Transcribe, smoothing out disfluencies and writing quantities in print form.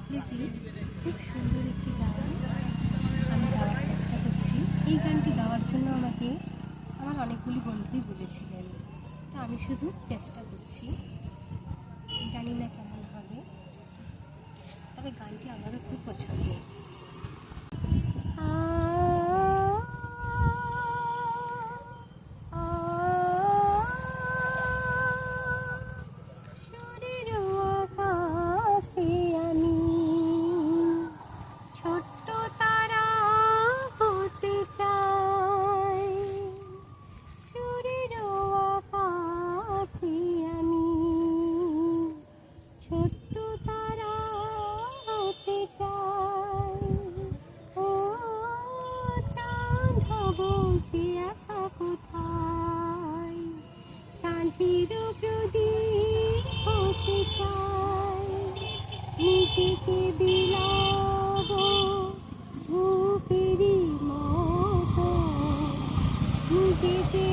স্মৃতি খুব সুন্দর একটি গান আমি গাওয়ার চেষ্টা করছি। এই গানটি গাওয়ার জন্য আমাকে আমার অনেকগুলি বন্ধুই বলেছিলেন, তো আমি শুধু চেষ্টা করছি, জানি না কেমন হবে, তবে গানটি আমারও খুব পছন্দের। নিজেকে বিলাবো ধূপেরই মতো, নিজেকে